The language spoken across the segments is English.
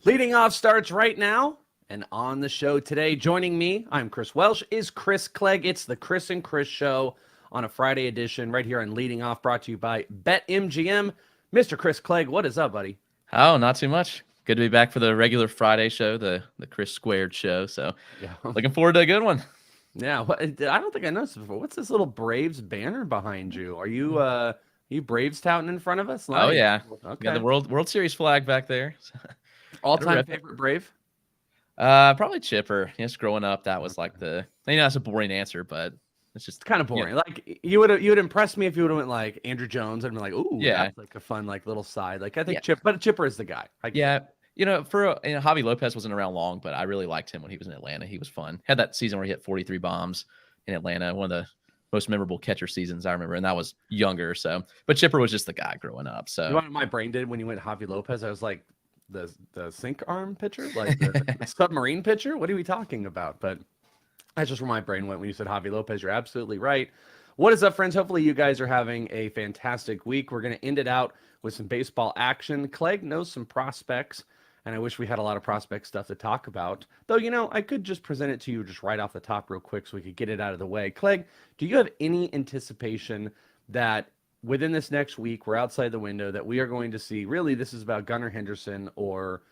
Leading off starts right now. And on the show today, joining me, I'm Chris Welsh, is Chris Clegg. It's the Chris and Chris Show on a Friday edition right here on Leading Off, brought to you by BetMGM. Mr. Chris Clegg, what is up, buddy? Oh, not too much. Good to be back for the regular Friday show, the Chris Squared show. So Yeah. looking forward to a good one. Yeah, I don't think I noticed before. What's this little Braves banner behind you? Are you Braves touting in front of us? Oh Nice. yeah, we got Okay. the World Series flag back there. Gotta All-time rip it. favorite Brave? Probably Chipper. Yes, growing up, that was like that's a boring answer, but it's It's just kind of boring. Like you would impress me if you would have went like Andrew Jones and been like, ooh, yeah, that's like a fun like little side. Like I yeah, think Chipper is the guy. I get yeah. it. Javi Lopez wasn't around long, but I really liked him when he was in Atlanta. He was fun. Had that season where he hit 43 bombs in Atlanta, one of the most memorable catcher seasons I remember, and that was younger. So, but Chipper was just the guy growing up. You know So, what my brain did when you went Javi Lopez? I was like, the sink arm pitcher, like the submarine pitcher. What are we talking about? But that's just where my brain went when you said Javi Lopez. You're absolutely right. What is up, friends? Hopefully, you guys are having a fantastic week. We're going to end it out with some baseball action. Clegg knows some prospects, and I wish we had a lot of prospect stuff to talk about. Though, I could just present it to you just right off the top, real quick, so we could get it out of the way. Clegg, do you have any anticipation that within this next week, we're outside the window, that we are going to see, really, this is about Gunnar Henderson or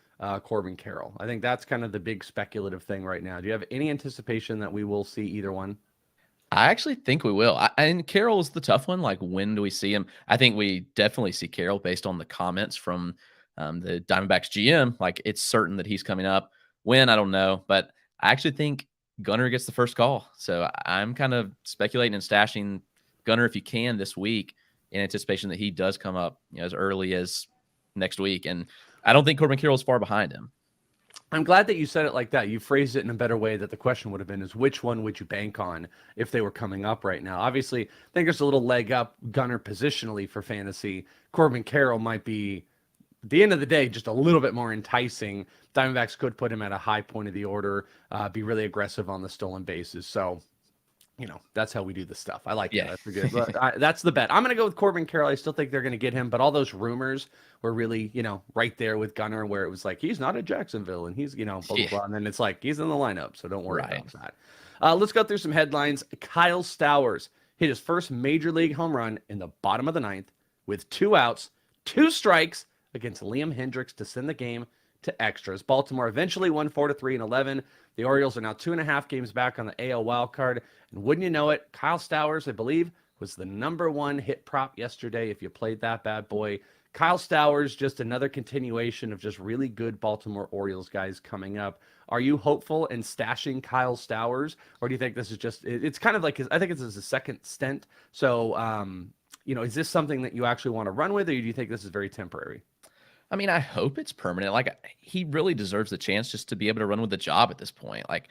Corbin Carroll? I think that's kind of the big speculative thing right now. Do you have any anticipation that we will see either one? I actually think we will. And Carroll is the tough one. Like, when do we see him? I think we definitely see Carroll based on the comments from the Diamondbacks GM. Like, it's certain that he's coming up. When, I don't know. But I actually think Gunnar gets the first call. So I'm kind of speculating and stashing Gunnar if you can this week in anticipation that he does come up as early as next week. And I don't think Corbin Carroll is far behind him. I'm glad that you said it like that. You phrased it in a better way that the question would have been is which one would you bank on if they were coming up right now? Obviously, I think there's a little leg up Gunner positionally for fantasy. Corbin Carroll might be, at the end of the day, just a little bit more enticing. Diamondbacks could put him at a high point of the order, be really aggressive on the stolen bases. So, that's how we do the stuff. I like that. Yeah. That's a good. That's the bet. I'm going to go with Corbin Carroll. I still think they're going to get him, but all those rumors were really, right there with Gunner, where it was like he's not at Jacksonville and he's, blah blah blah, and then it's like he's in the lineup, so don't worry about that. Let's go through some headlines. Kyle Stowers hit his first major league home run in the bottom of the ninth with 2 outs, 2 strikes against Liam Hendricks to send the game to extras. Baltimore eventually won 4-3 in 11. The Orioles are now 2.5 games back on the AL wildcard. And wouldn't you know it, Kyle Stowers, I believe, was the #1 hit prop yesterday if you played that bad boy. Kyle Stowers, just another continuation of just really good Baltimore Orioles guys coming up. Are you hopeful in stashing Kyle Stowers? Or do you think this is just, it's kind of like, I think it's his second stint. So, is this something that you actually want to run with, or do you think this is very temporary? I mean, I hope it's permanent. Like, he really deserves the chance just to be able to run with the job at this point. Like,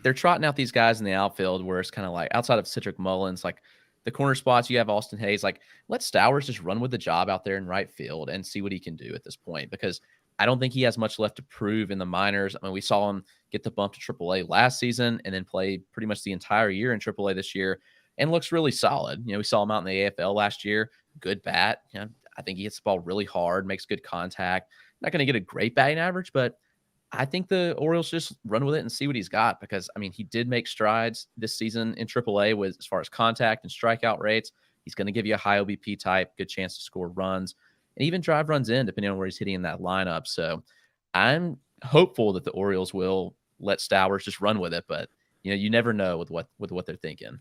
they're trotting out these guys in the outfield where it's kind of like outside of Cedric Mullins, like the corner spots, you have Austin Hayes. Like, let Stowers just run with the job out there in right field and see what he can do at this point, because I don't think he has much left to prove in the minors. I mean, we saw him get the bump to AAA last season and then play pretty much the entire year in AAA this year and looks really solid. We saw him out in the AFL last year. Good bat. I think he hits the ball really hard, makes good contact. Not going to get a great batting average, but I think the Orioles just run with it and see what he's got, because, I mean, he did make strides this season in AAA with as far as contact and strikeout rates. He's going to give you a high OBP type, good chance to score runs, and even drive runs in, depending on where he's hitting in that lineup. So I'm hopeful that the Orioles will let Stowers just run with it, but, you never know with what they're thinking.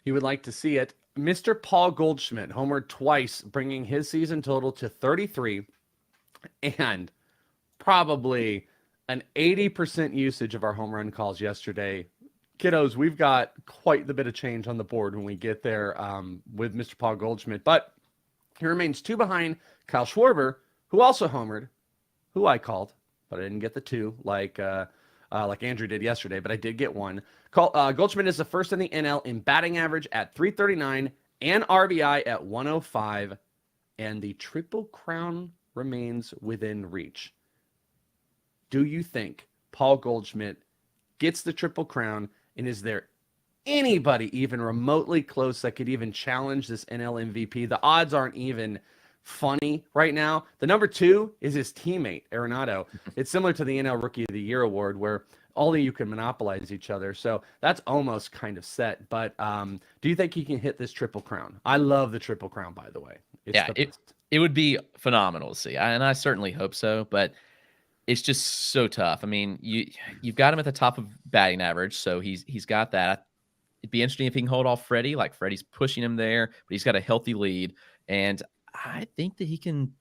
You would like to see it. Mr. Paul Goldschmidt homered twice, bringing his season total to 33, and probably an 80% usage of our home run calls yesterday. Kiddos, we've got quite the bit of change on the board when we get there with Mr. Paul Goldschmidt, but he remains 2 behind Kyle Schwarber, who also homered, who I called, but I didn't get the 2 like Andrew did yesterday, but I did get 1. Goldschmidt is the first in the NL in batting average at 339 and RBI at 105, and the Triple Crown remains within reach. Do you think Paul Goldschmidt gets the Triple Crown, and is there anybody even remotely close that could even challenge this NL MVP? The odds aren't even funny right now. The number 2 is his teammate, Arenado. It's similar to the NL Rookie of the Year award where only you can monopolize each other. So that's almost kind of set. But do you think he can hit this Triple Crown? I love the Triple Crown, by the way. It's Yeah, it would be phenomenal to see, and I certainly hope so. But it's just so tough. I mean, you've got him at the top of batting average, so he's got that. It'd be interesting if he can hold off Freddie. Like Freddie's pushing him there, but he's got a healthy lead, and I think that he can.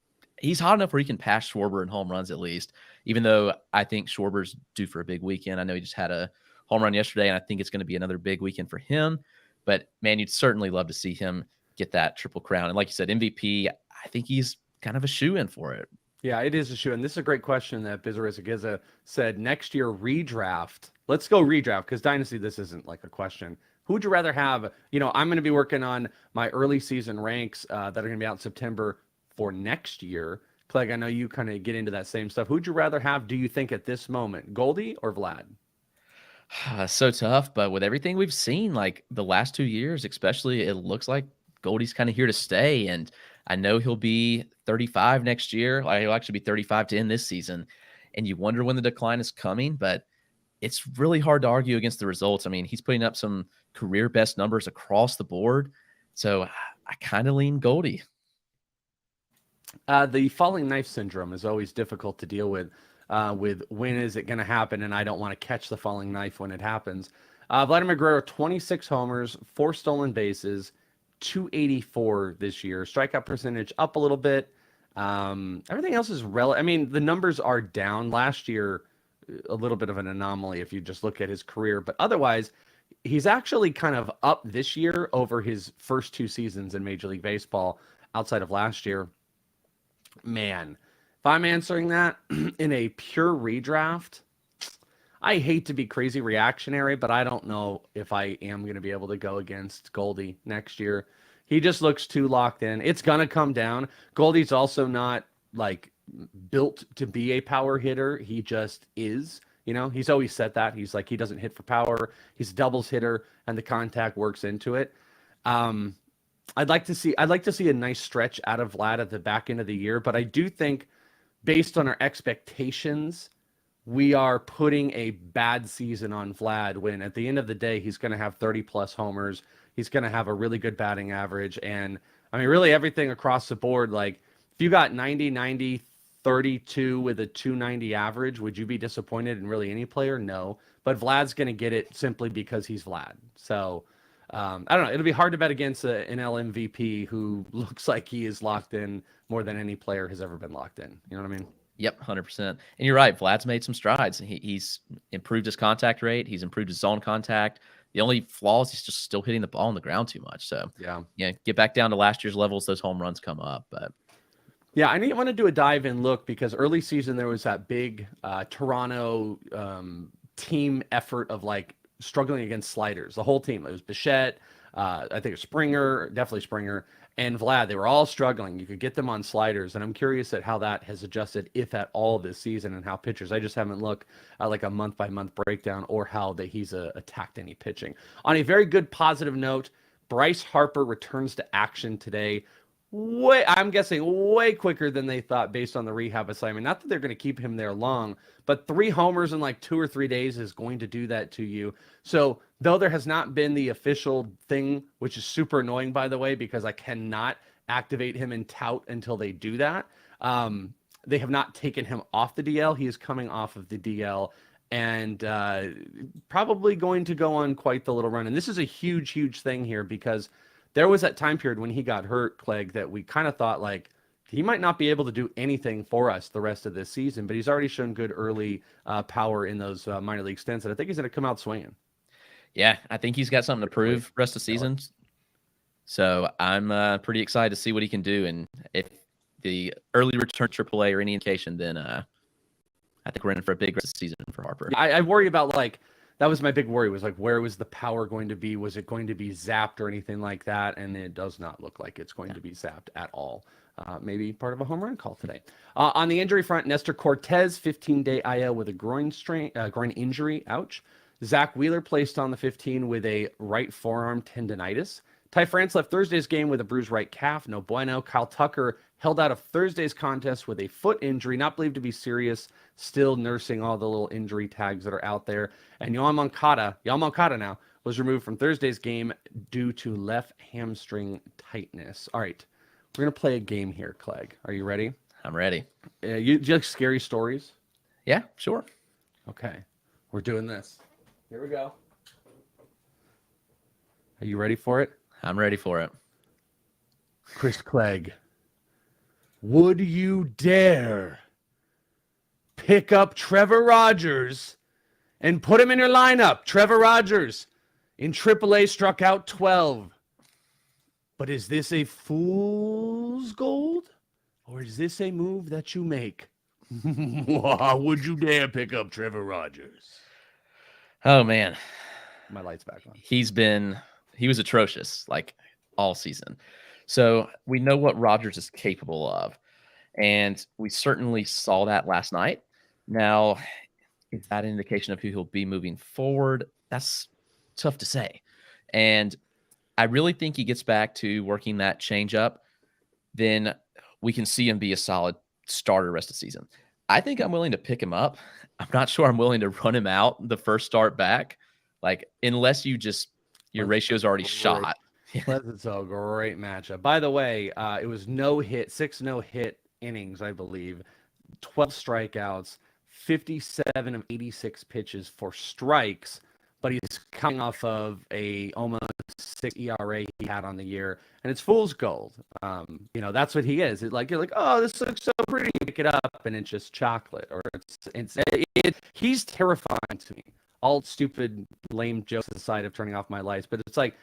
He's hot enough where he can pass Schwarber in home runs at least. Even though I think Schwarber's due for a big weekend. I know he just had a home run yesterday, and I think it's going to be another big weekend for him. But man, you'd certainly love to see him get that Triple Crown. And like you said, MVP. I think he's kind of a shoe-in for it. Yeah, it is a shoe. And this is a great question that Bizarriza said. Next year, redraft. Let's go redraft because Dynasty, this isn't like a question. Who would you rather have? I'm going to be working on my early season ranks that are going to be out in September for next year. Clegg, I know you kind of get into that same stuff. Who'd you rather have, do you think, at this moment? Goldie or Vlad? So tough, but with everything we've seen, like the last 2 years, especially, it looks like Goldie's kind of here to stay. And I know he'll be 35 next year. Like he'll actually be 35 to end this season. And you wonder when the decline is coming, but it's really hard to argue against the results. I mean, he's putting up some career best numbers across the board. So I kind of lean Goldie. The falling knife syndrome is always difficult to deal with when is it going to happen, and I don't want to catch the falling knife when it happens. Vladimir Guerrero, 26 homers, 4 stolen bases, 284 this year. Strikeout percentage up a little bit. Everything else is I mean, the numbers are down. Last year, a little bit of an anomaly if you just look at his career, but otherwise, he's actually kind of up this year over his first 2 seasons in Major League Baseball outside of last year. Man, if I'm answering that in a pure redraft, I hate to be crazy reactionary, but I don't know if I am going to be able to go against Goldie next year. He just looks too locked in. It's going to come down. Goldie's also not like built to be a power hitter. He just is. He's always said that. He's like, he doesn't hit for power. He's a doubles hitter, and the contact works into it. I'd like to see a nice stretch out of Vlad at the back end of the year, but I do think based on our expectations, we are putting a bad season on Vlad when at the end of the day, he's going to have 30 plus homers. He's going to have a really good batting average. And I mean, really everything across the board, like if you got 90, 32 with a 290 average, would you be disappointed in really any player? No, but Vlad's going to get it simply because he's Vlad. So I don't know. It'll be hard to bet against an NL MVP who looks like he is locked in more than any player has ever been locked in. You know what I mean? Yep, 100%. And you're right. Vlad's made some strides. He's improved his contact rate. He's improved his zone contact. The only flaw is he's just still hitting the ball on the ground too much. So yeah, get back down to last year's levels. Those home runs come up. But yeah, I want to do a dive and look because early season there was that big Toronto team effort of like struggling against sliders. The whole team. It was Bichette, I think it was Springer, definitely Springer, and Vlad. They were all struggling. You could get them on sliders, and I'm curious at how that has adjusted, if at all, this season, and how pitchers. I just haven't looked at like a month-by-month breakdown or how that he's attacked any pitching. On a very good positive note, Bryce Harper returns to action today. I'm guessing way quicker than they thought based on the rehab assignment. Not that they're going to keep him there long, but 3 homers in like 2 or 3 days is going to do that to you. So though there has not been the official thing, which is super annoying, by the way, because I cannot activate him in tout until they do that. They have not taken him off the DL. He is coming off of the DL and probably going to go on quite the little run. And this is a huge, huge thing here because there was that time period when he got hurt, Clegg, that we kind of thought like he might not be able to do anything for us the rest of this season, but he's already shown good early power in those minor league stints, and I think he's going to come out swinging. Yeah, I think he's got something to prove rest of season. So I'm pretty excited to see what he can do, and if the early return AAA or any indication, then I think we're in for a big rest of season for Harper. I worry about like. That was my big worry, was like, where was the power going to be? Was it going to be zapped or anything like that? And it does not look like it's going to be zapped at all. Maybe part of a home run call today. On the injury front, Nestor Cortez, 15-day IL with a groin injury. Ouch. Zach Wheeler placed on the 15 with a right forearm tendonitis. Ty France left Thursday's game with a bruised right calf. No bueno. Kyle Tucker held out of Thursday's contest with a foot injury, not believed to be serious, still nursing all the little injury tags that are out there. And Yohan Moncada now was removed from Thursday's game due to left hamstring tightness. All right, we're going to play a game here, Clegg. Are you ready? I'm ready. Do you like scary stories? Yeah, sure. Okay, we're doing this. Here we go. Are you ready for it? I'm ready for it. Chris Clegg, would you dare pick up Trevor Rogers and put him in your lineup? Trevor Rogers in AAA struck out 12. But is this a fool's gold? Or is this a move that you make? Would you dare pick up Trevor Rogers? Oh, man. My light's back on. He was atrocious, like, all season. So we know what Rodgers is capable of. And we certainly saw that last night. Now, is that an indication of who he'll be moving forward? That's tough to say. And I really think he gets back to working that change up. Then we can see him be a solid starter rest of the season. I think I'm willing to pick him up. I'm not sure I'm willing to run him out the first start back. Like, unless your ratio is already shot. It's a great matchup. By the way, it was six no-hit innings, I believe, 12 strikeouts, 57 of 86 pitches for strikes, but he's coming off of a almost 6 ERA he had on the year, and it's fool's gold. That's what he is. You're like, oh, this looks so pretty. You pick it up, and it's just chocolate, or he's terrifying to me. All stupid, lame jokes aside of turning off my lights, but it's like,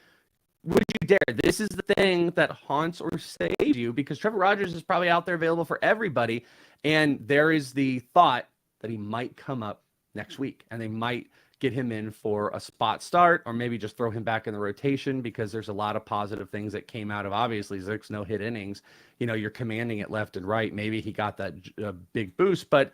would you dare? This is the thing that haunts or saves you, because Trevor Rogers is probably out there available for everybody. And there is the thought that he might come up next week and they might get him in for a spot start, or maybe just throw him back in the rotation, because there's a lot of positive things that came out of, obviously, 6 no-hit innings. You're commanding it left and right. Maybe he got that big boost, but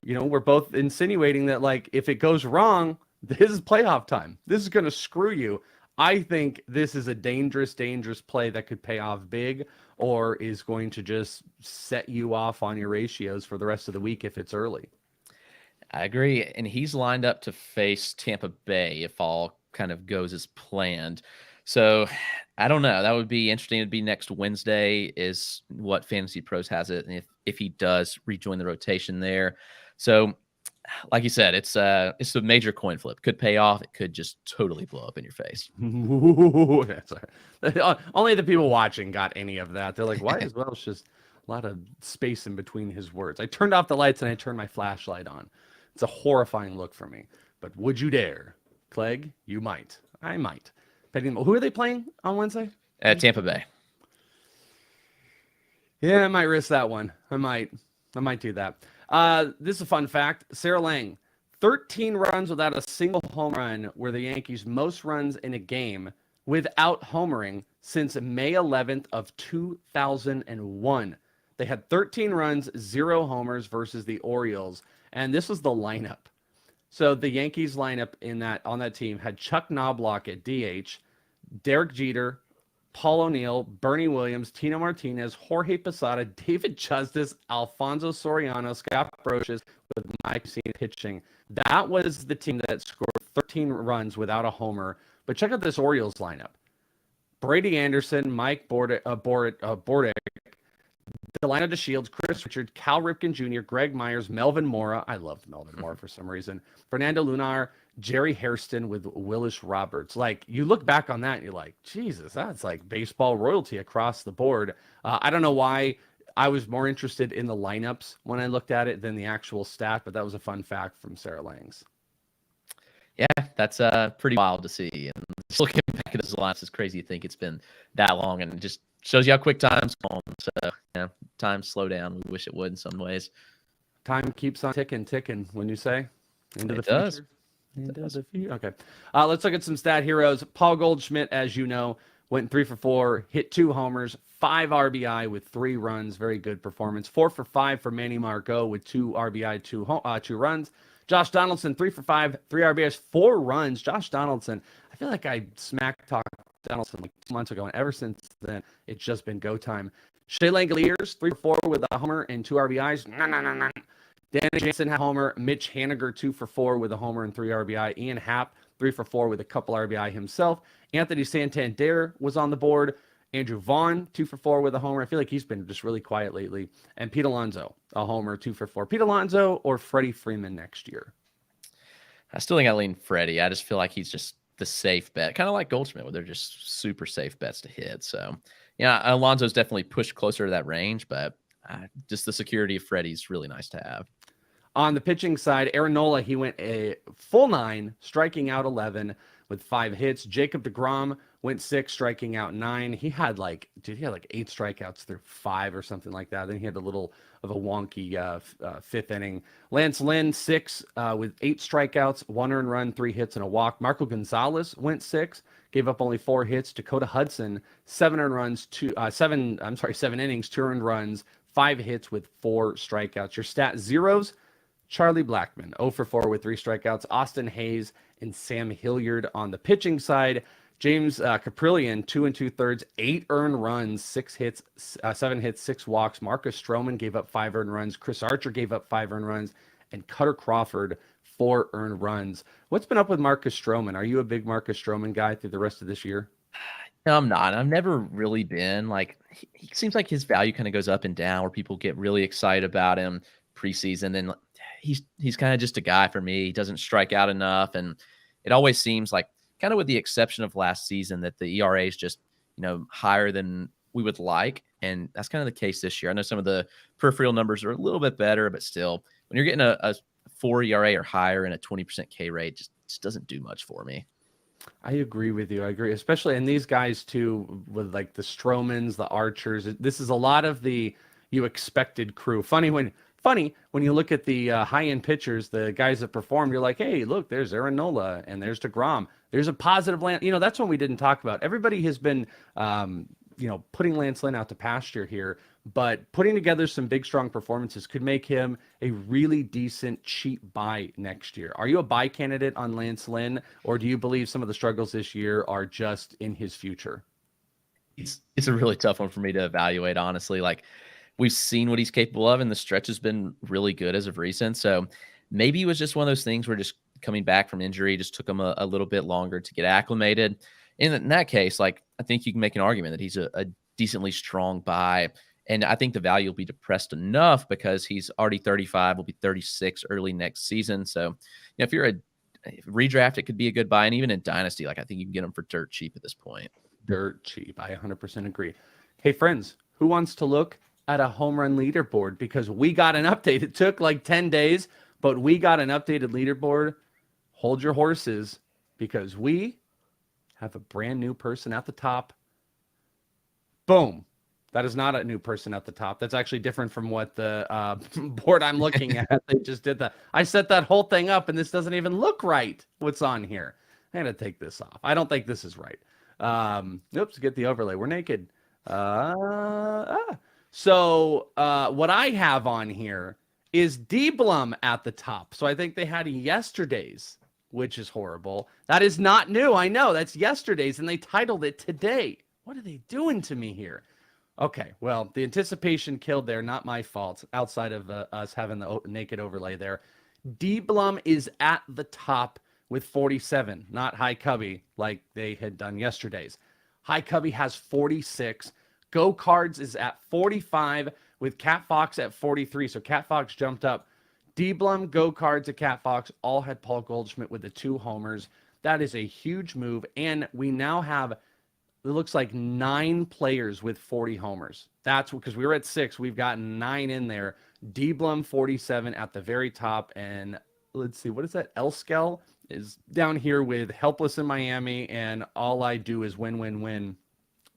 we're both insinuating that, like, if it goes wrong, this is playoff time. This is going to screw you. I think this is a dangerous, dangerous play that could pay off big, or is going to just set you off on your ratios for the rest of the week if it's early. I agree. And he's lined up to face Tampa Bay if all kind of goes as planned. So I don't know. That would be interesting. It'd be next Wednesday is what FantasyPros has it. And if he does rejoin the rotation there. So like you said, it's a major coin flip. Could pay off. It could just totally blow up in your face. That's right. Only the people watching got any of that. They're like, why is Welsh just a lot of space in between his words? I turned off the lights and I turned my flashlight on. It's a horrifying look for me. But would you dare? Clegg, you might. I might. Who are they playing on Wednesday? Tampa Bay. Yeah, I might risk that one. I might do that. This is a fun fact. Sarah Lang, 13 runs without a single home run were the Yankees' most runs in a game without homering since May 11th of 2001. They had 13 runs, 0 homers versus the Orioles, and this was the lineup. So the Yankees lineup on that team had Chuck Knobloch at DH, Derek Jeter, Paul O'Neill, Bernie Williams, Tino Martinez, Jorge Posada, David Justice, Alfonso Soriano, Scott Brocious, with Mike Sena pitching. That was the team that scored 13 runs without a homer. But check out this Orioles lineup. Brady Anderson, Mike Bordick, Delino DeShields, Chris Richard, Cal Ripken Jr., Greg Myers, Melvin Mora. I loved Melvin Mora for some reason. Fernando Lunar, Jerry Hairston with Willis Roberts. Like, you look back on that and you're like, Jesus, that's like baseball royalty across the board. I don't know why I was more interested in the lineups when I looked at it than the actual stat, but that was a fun fact from Sarah Langs. Yeah, that's pretty wild to see. And just looking back at those lineups, it's crazy to think it's been that long, and it just shows you how quick time's going. So, time slow down. We wish it would in some ways. Time keeps on ticking, when you say. Into the future. Into the future. Okay. Let's look at some stat heroes. Paul Goldschmidt, as you know, went 3 for 4, hit 2 homers, 5 RBI with 3 runs. Very good performance. 4 for 5 for Manny Margot with 2 RBI, 2 runs. Josh Donaldson, 3 for 5, 3 RBIs, 4 runs. Josh Donaldson, I feel like I smack talked Donaldson like 2 months ago, and ever since then, it's just been go time. Shea Langoliers, 3 for 4 with a homer and 2 RBIs. Danny Jansen had a homer. Mitch Haniger, 2 for 4 with a homer and 3 RBI. Ian Happ, 3 for 4 with a couple RBI himself. Anthony Santander was on the board. Andrew Vaughn, 2 for 4 with a homer. I feel like he's been just really quiet lately. And Pete Alonso, a homer, 2 for 4. Pete Alonso or Freddie Freeman next year? I still think I lean Freddie. I just feel like he's just the safe bet, kind of like Goldschmidt, where they're just super safe bets to hit. So, yeah, Alonso's definitely pushed closer to that range, but just the security of Freddie's really nice to have. On the pitching side, Aaron Nola, he went a full 9, striking out 11 with 5 hits. Jacob deGrom went 6, striking out 9. He had like 8 strikeouts through 5 or something like that. Then he had a little of a wonky 5th inning. Lance Lynn, 6 with 8 strikeouts, 1 earned run, 3 hits, and a walk. Marco Gonzalez went 6, gave up only 4 hits. Dakota Hudson, 7 innings, 2 earned runs, 5 hits with 4 strikeouts. Your stat zeros: Charlie Blackmon, 0 for 4 with 3 strikeouts. Austin Hayes and Sam Hilliard on the pitching side. James Caprillion, 2 2/3, 8 earned runs, 6 hits, 7 hits, 6 walks. Marcus Stroman gave up 5 earned runs. Chris Archer gave up 5 earned runs. And Cutter Crawford, 4 earned runs. What's been up with Marcus Stroman? Are you a big Marcus Stroman guy through the rest of this year? No, I'm not. I've never really been. Like, he seems like his value kind of goes up and down, where people get really excited about him preseason. Then he's kind of just a guy for me. He doesn't strike out enough, and it always seems like, kind of with the exception of last season, that the ERA is just, higher than we would like. And that's kind of the case this year. I know some of the peripheral numbers are a little bit better, but still, when you're getting a 4 ERA or higher and a 20% K rate, just doesn't do much for me. I agree with you. I agree, especially in these guys too, with like the Stromans, the Archers. This is a lot of the expected crew. Funny when you look at the high-end pitchers, the guys that perform, you're like, hey, look, there's Aaron Nola and there's DeGrom. There's a positive Lance. That's one we didn't talk about. Everybody has been, putting Lance Lynn out to pasture here, but putting together some big, strong performances could make him a really decent, cheap buy next year. Are you a buy candidate on Lance Lynn, or do you believe some of the struggles this year are just in his future? It's a really tough one for me to evaluate, honestly. Like, we've seen what he's capable of, and the stretch has been really good as of recent. So maybe it was just one of those things where just coming back from injury just took him a little bit longer to get acclimated. In that case, like, I think you can make an argument that he's a decently strong buy. And I think the value will be depressed enough because he's already 35, will be 36 early next season. So, if you're a redraft, it could be a good buy. And even in Dynasty, like, I think you can get him for dirt cheap at this point. Dirt cheap. I 100% agree. Hey, friends, who wants to look at a home run leaderboard? Because we got an update. It took like 10 days, but we got an updated leaderboard. Hold your horses, because we have a brand new person at the top. Boom. That is not a new person at the top. That's actually different from what the board I'm looking at. They just did that. I set that whole thing up, and this doesn't even look right. What's on here? I gotta take this off. I don't think this is right. Oops, get the overlay. We're naked. So what I have on here is D Blum at the top. So I think they had yesterday's, which is horrible. That is not new. I know that's yesterday's, and they titled it today. What are they doing to me here? Okay, well, the anticipation killed there. Not my fault, outside of us having the naked overlay there. D Blum is at the top with 47, not High Cubby like they had done yesterday's. High Cubby has 46. Go Cards is at 45 with Cat Fox at 43. So Cat Fox jumped up. D Blum, Go Cards, and Cat Fox all had Paul Goldschmidt with the 2 homers. That is a huge move. And we now have, it looks like 9 players with 40 homers. That's because we were at 6. We've got 9 in there. D Blum 47 at the very top. And let's see, what is that? Elskell is down here with Helpless in Miami and All I Do Is Win, Win, Win.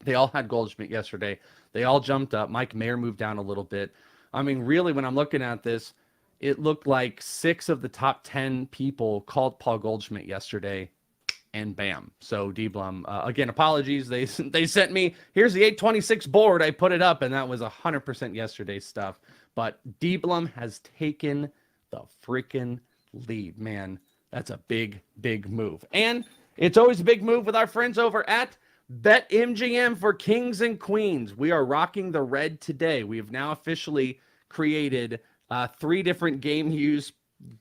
They all had Goldschmidt yesterday. They all jumped up. Mike Mayer moved down a little bit. I mean, really, when I'm looking at this, it looked like 6 of the top 10 people called Paul Goldschmidt yesterday, and bam. So D Blum, again, apologies. They sent me, here's the 826 board. I put it up, and that was 100% yesterday's stuff. But D Blum has taken the freaking lead, man. That's a big, big move. And it's always a big move with our friends over at BetMGM for kings and queens. We are rocking the red today. We have now officially created 3 different game use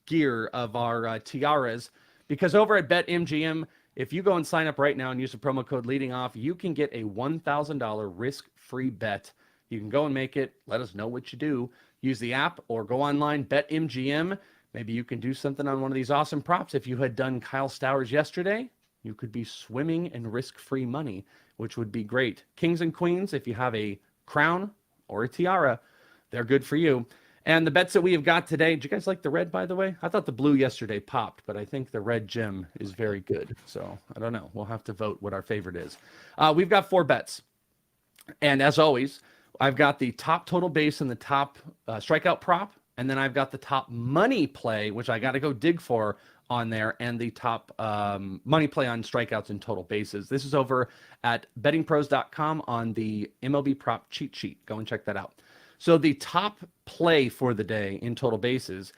gear of our tiaras, because over at BetMGM, if you go and sign up right now and use the promo code leading off, you can get a $1,000 risk-free bet. You can go and make it. Let us know what you do. Use the app or go online, BetMGM. Maybe you can do something on one of these awesome props. If you had done Kyle Stowers yesterday, you could be swimming in risk-free money, which would be great. Kings and queens, if you have a crown or a tiara, they're good for you. And the bets that we have got today, do you guys like the red, by the way? I thought the blue yesterday popped, but I think the red gem is very good. So I don't know. We'll have to vote what our favorite is. We've got 4 bets. And as always, I've got the top total base and the top strikeout prop. And then I've got the top money play, which I got to go dig for on there, and the top money play on strikeouts and total bases. This is over at bettingpros.com on the MLB prop cheat sheet. Go and check that out. So the top play for the day in total bases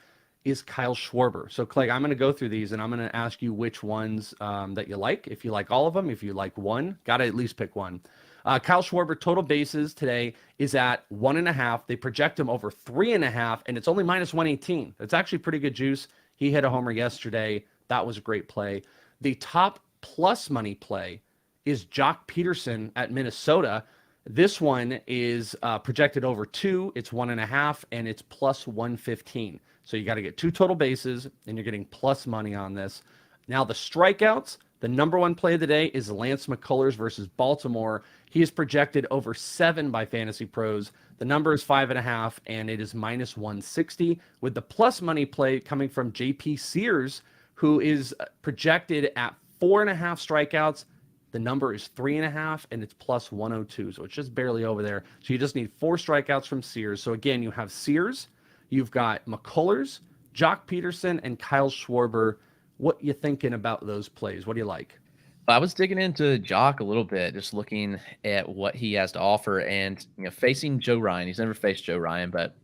is Kyle Schwarber. So Clay, I'm going to go through these and I'm going to ask you which ones that you like. If you like all of them, if you like one, got to at least pick one. Kyle Schwarber total bases today is at 1.5. They project him over 3.5, and it's only minus 118. That's actually pretty good juice. He hit a homer yesterday. That was a great play. The top plus money play is Jock Peterson at Minnesota. This one is projected over 2. It's 1.5, and it's plus 115. So you got to get 2 total bases, and you're getting plus money on this. Now the strikeouts, the number 1 play of the day is Lance McCullers versus Baltimore. He is projected over 7 by FantasyPros. The number is 5.5, and it is minus 160, with the plus money play coming from JP Sears, who is projected at 4.5 strikeouts. The number is 3.5, and it's plus 102. So it's just barely over there. So you just need 4 strikeouts from Sears. So again, you have Sears, you've got McCullers, Jock Peterson, and Kyle Schwarber. What you thinking about those plays? What do you like? I was digging into Jock a little bit, just looking at what he has to offer, and facing Joe Ryan. He's never faced Joe Ryan, but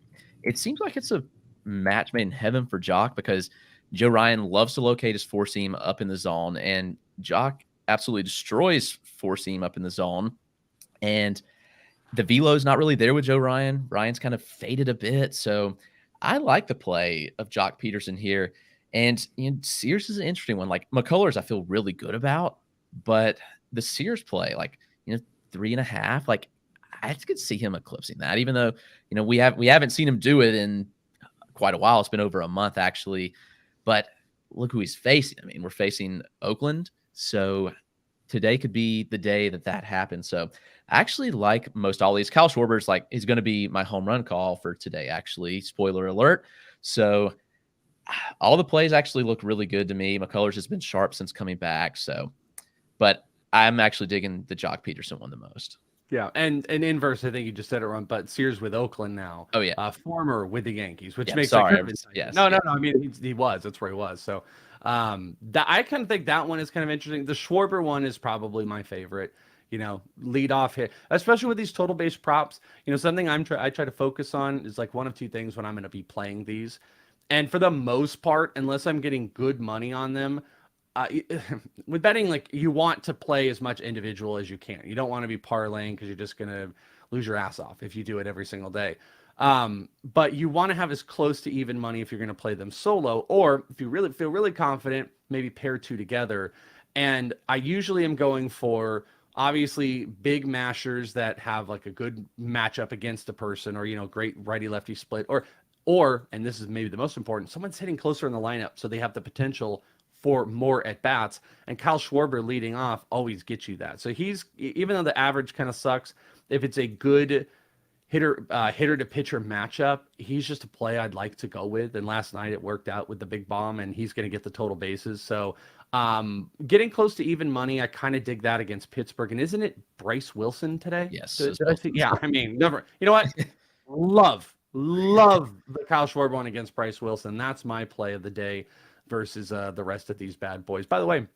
it seems like it's a match made in heaven for Jock, because Joe Ryan loves to locate his 4-seam up in the zone, and Jock absolutely destroys 4-seam up in the zone. And the velo is not really there with Joe Ryan. Ryan's kind of faded a bit, so I like the play of Jock Peterson here. And Sears is an interesting one. Like McCullers, I feel really good about, but the Sears play, 3.5, I could see him eclipsing that, even though we haven't seen him do it in quite a while. It's been over a month actually, but look who he's facing. I mean, we're facing Oakland, so today could be the day that happens. So I actually like most all these. Kyle Schwarber's is going to be my home run call for today. Actually, spoiler alert. So all the plays actually look really good to me. McCullers has been sharp since coming back. So, but I'm actually digging the Jock Peterson one the most. Yeah, and inverse, I think you just said it wrong, but Sears with Oakland now. Oh yeah, former with the Yankees, which makes sorry. Yes. No. I mean, he was. That's where he was. So, that I kind of think that one is kind of interesting. The Schwarber one is probably my favorite. Lead off hit, especially with these total base props. Something I try to focus on is one of 2 things when I'm going to be playing these. And for the most part, unless I'm getting good money on them, with betting, you want to play as much individual as you can. You don't want to be parlaying, because you're just going to lose your ass off if you do it every single day. But you want to have as close to even money if you're going to play them solo, or if you really feel really confident, maybe pair 2 together. And I usually am going for obviously big mashers that have a good matchup against a person, or great righty lefty split, or, and this is maybe the most important, someone's hitting closer in the lineup, so they have the potential for more at bats. And Kyle Schwarber leading off always gets you that. So he's, even though the average kind of sucks, if it's a good hitter to pitcher matchup, he's just a play I'd like to go with. And last night it worked out with the big bomb, and he's going to get the total bases. So getting close to even money, I kind of dig that against Pittsburgh. And isn't it Bryce Wilson today? Yes. Did I see? Yeah, I mean, never. You know what? Love the Kyle Schwarber one against Bryce Wilson. That's my play of the day versus the rest of these bad boys. By the way,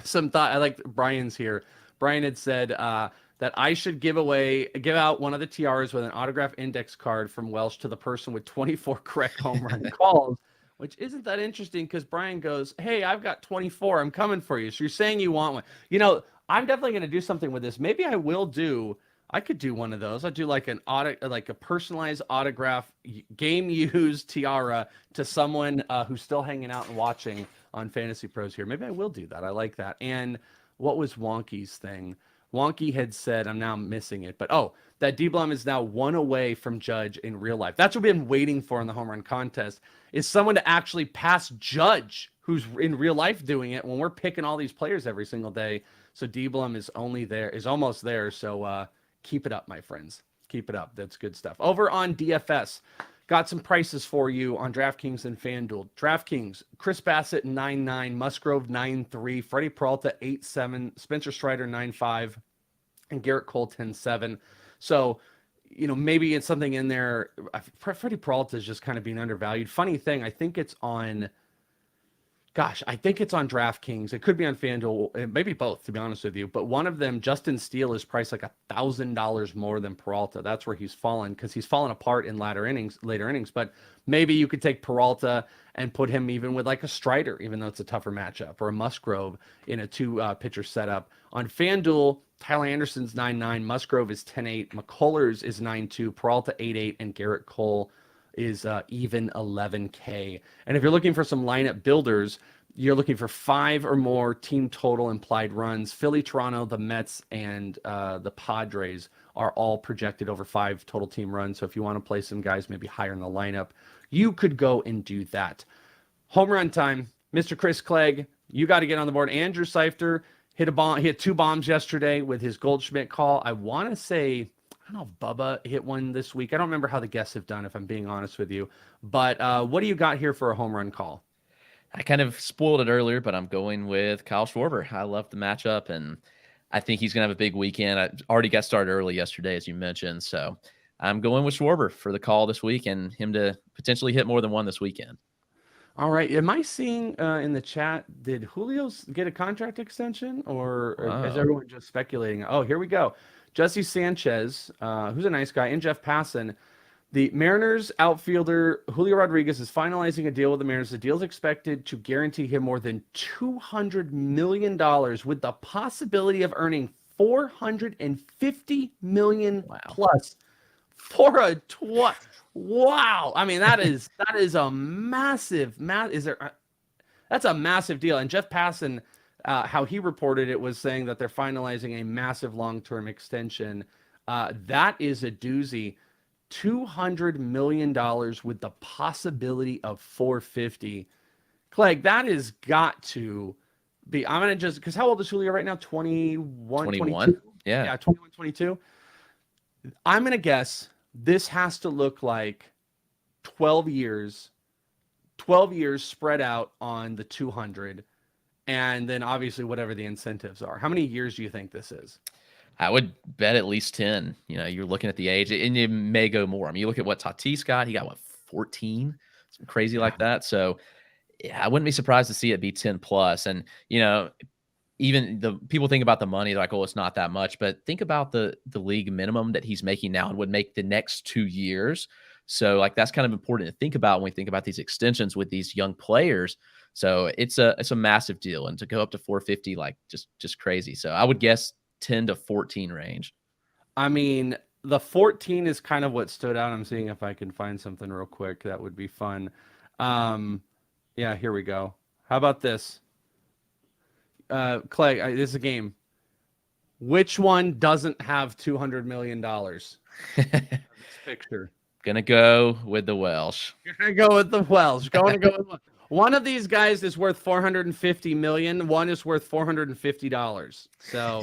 some thought. I like Brian's here. Brian had said that I should give out one of the tiaras with an autograph index card from Welsh to the person with 24 correct home run calls, which isn't that interesting, because Brian goes, "Hey, I've got 24. I'm coming for you." So you're saying you want one. I'm definitely going to do something with this. Maybe I could do one of those. I'd do like like a personalized autograph game used tiara to someone who's still hanging out and watching on Fantasy Pros here. Maybe I will do that. I like that. And what was Wonky's thing? Wonky had said, I'm now missing it, but that D Blum is now one away from Judge in real life. That's what we've been waiting for in the home run contest, is someone to actually pass Judge, who's in real life doing it when we're picking all these players every single day. So D Blum is almost there. So keep it up, my friends. Keep it up. That's good stuff. Over on DFS, got some prices for you on DraftKings and FanDuel. DraftKings, Chris Bassett 9.9, Musgrove 9.3, Freddie Peralta 8.7, Spencer Strider 9.5, and Garrett Cole 10.7. So, maybe it's something in there. Freddie Peralta is just kind of being undervalued. Funny thing, I think it's on DraftKings. It could be on FanDuel, maybe both, to be honest with you. But one of them, Justin Steele, is priced like $1,000 more than Peralta. That's where he's fallen, because he's fallen apart in later innings. But maybe you could take Peralta and put him even with like a Strider, even though it's a tougher matchup, or a Musgrove in a two-pitcher setup. On FanDuel, Tyler Anderson's 9.9, Musgrove is 10.8, McCullers is 9.2, Peralta 8.8, and Garrett Cole is even 11K. And if you're looking for some lineup builders, you're looking for 5 or more team total implied runs. Philly, Toronto, the Mets, and the Padres are all projected over 5 total team runs. So if you want to play some guys maybe higher in the lineup, you could go and do that. Home run time. Mr. Chris Clegg, you got to get on the board. Andrew Seifter hit a bomb. He hit 2 bombs yesterday with his Goldschmidt call. I want to say, I don't know if Bubba hit one this week. I don't remember how the guests have done, if I'm being honest with you. But what do you got here for a home run call? I kind of spoiled it earlier, but I'm going with Kyle Schwarber. I love the matchup, and I think he's going to have a big weekend. I already got started early yesterday, as you mentioned. So I'm going with Schwarber for the call this week and him to potentially hit more than one this weekend. All right. Am I seeing in the chat, did Julio get a contract extension, or is everyone just speculating? Oh, here we go. Jesse Sanchez, who's a nice guy, and Jeff Passan. The Mariners outfielder Julio Rodriguez is finalizing a deal with the Mariners. The deal is expected to guarantee him more than $200 million, with the possibility of earning $450 million plus for a wow. I mean, that is a massive that's a massive deal. And Jeff Passan, how he reported it, was saying that they're finalizing a massive long-term extension. That is a doozy. $200 million with the possibility of $450. Clegg, that has got to be, I'm going to just, because how old is Julio right now? 21? 22? Yeah, 21, 22. I'm going to guess this has to look like 12 years spread out on the 200, and then obviously whatever the incentives are. How many years do you think this is? I would bet at least 10. You're looking at the age, and it may go more. I mean, you look at what Tatis got. He got, 14? Something crazy like that. So, yeah, I wouldn't be surprised to see it be 10 plus. And, even the people think about the money, they're like, oh, it's not that much. But think about the league minimum that he's making now and would make the next 2 years. So, like, that's kind of important to think about when we think about these extensions with these young players. So it's a massive deal. And to go up to 450, like, just crazy. So I would guess 10 to 14 range. I mean, the 14 is kind of what stood out. I'm seeing if I can find something real quick. That would be fun. Yeah, here we go. How about this? Clegg, this is a game. Which one doesn't have $200 million? This picture. Gonna go with the Welsh. Gonna go with the Welsh. Going to go with one of these guys is worth $450 million. One is worth $450. So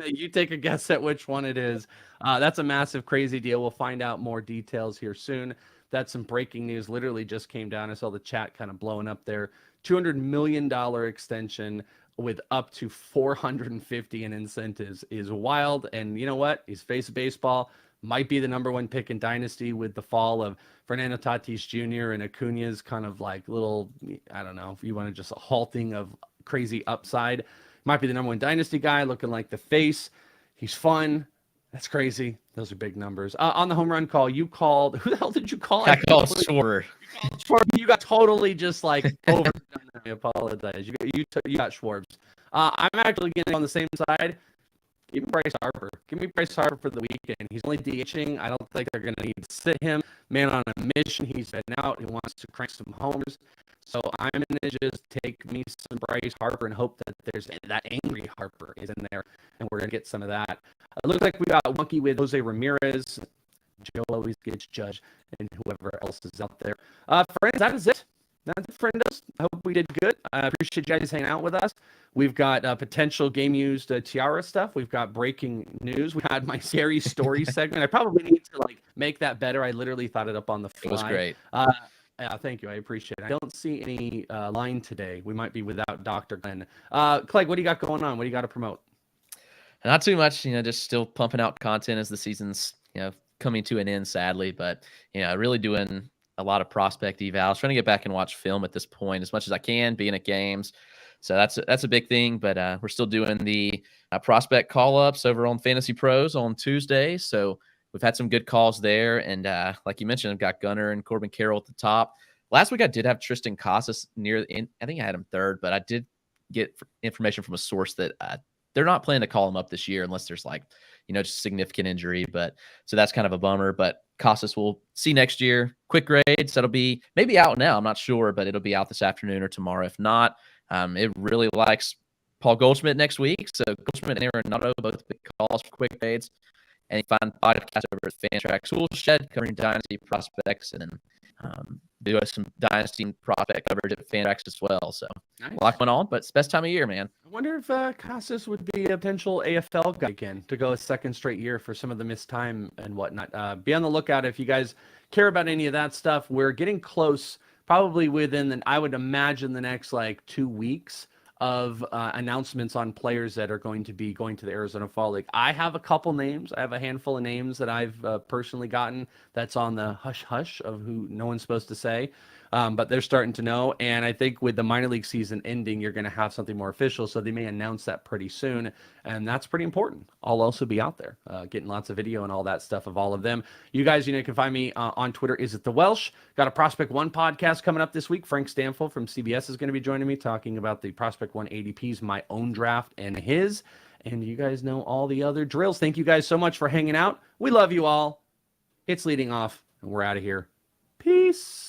you take a guess at which one it is. That's a massive, crazy deal. We'll find out more details here soon. That's some breaking news. Literally just came down. I saw the chat kind of blowing up there. $200 million extension with up to $450 in incentives is wild. And you know what? He's face of baseball. Might be the number 1 pick in Dynasty with the fall of Fernando Tatis Jr. and Acuna's kind of like little, I don't know if you want to just a halting of crazy upside. Might be the number 1 Dynasty guy, looking like the face. He's fun. That's crazy. Those are big numbers. On the home run call, you called. Who the hell did you call? I called Schwarber. You got totally just like overdone. I apologize. You got Schwarbs. I'm actually getting on the same side. Give me Bryce Harper. Give me Bryce Harper for the weekend. He's only DHing. I don't think they're going to need to sit him. Man on a mission. He's been out. He wants to crank some homers. So I'm going to just take me some Bryce Harper and hope that there's that angry Harper is in there, and we're going to get some of that. It looks like we got Wonky with Jose Ramirez. Joe always gets judged, and whoever else is out there. Friends, that is it. That's it, friendos. I hope we did good. I appreciate you guys hanging out with us. We've got potential game-used tiara stuff. We've got breaking news. We had my scary story segment. I probably need to make that better. I literally thought it up on the fly. It was great. Yeah, thank you. I appreciate it. I don't see any line today. We might be without Dr. Glenn. Clegg, what do you got going on? What do you got to promote? Not too much. Just still pumping out content as the season's coming to an end, sadly. But really doing a lot of prospect evals, trying to get back and watch film at this point as much as I can, being at games. So that's a big thing. But we're still doing the prospect call-ups over on FantasyPros on Tuesday. So we've had some good calls there. And like you mentioned, I've got Gunnar and Corbin Carroll at the top. Last week I did have Tristan Casas near the end. I think I had him third, but I did get information from a source that they're not planning to call him up this year unless there's just significant injury. But so that's kind of a bummer. But Casas we'll see next year. Quick grades. That'll be maybe out now. I'm not sure, but it'll be out this afternoon or tomorrow. If not, it really likes Paul Goldschmidt next week. So Goldschmidt and Arenado, both big calls for quick grades. And you find podcast over at Fantrax Toolshed covering dynasty prospects, and then do some dynasty prospect coverage at Fantrax as well. So nice. A lot going on, but it's the best time of year, man. I wonder if Casas would be a potential AFL guy again to go a second straight year for some of the missed time and whatnot. Be on the lookout if you guys care about any of that stuff. We're getting close, probably within, I would imagine, the next 2 weeks of announcements on players that are going to be going to the Arizona Fall League. I have a couple names. I have a handful of names that I've personally gotten that's on the hush-hush of who no one's supposed to say. But they're starting to know. And I think with the minor league season ending, you're going to have something more official. So they may announce that pretty soon. And that's pretty important. I'll also be out there getting lots of video and all that stuff of all of them. You guys, you can find me on Twitter. Is it the Welsh? Got a Prospect One podcast coming up this week. Frank Stanfield from CBS is going to be joining me talking about the Prospect One ADPs, my own draft and his. And you guys know all the other drills. Thank you guys so much for hanging out. We love you all. It's leading off, and we're out of here. Peace.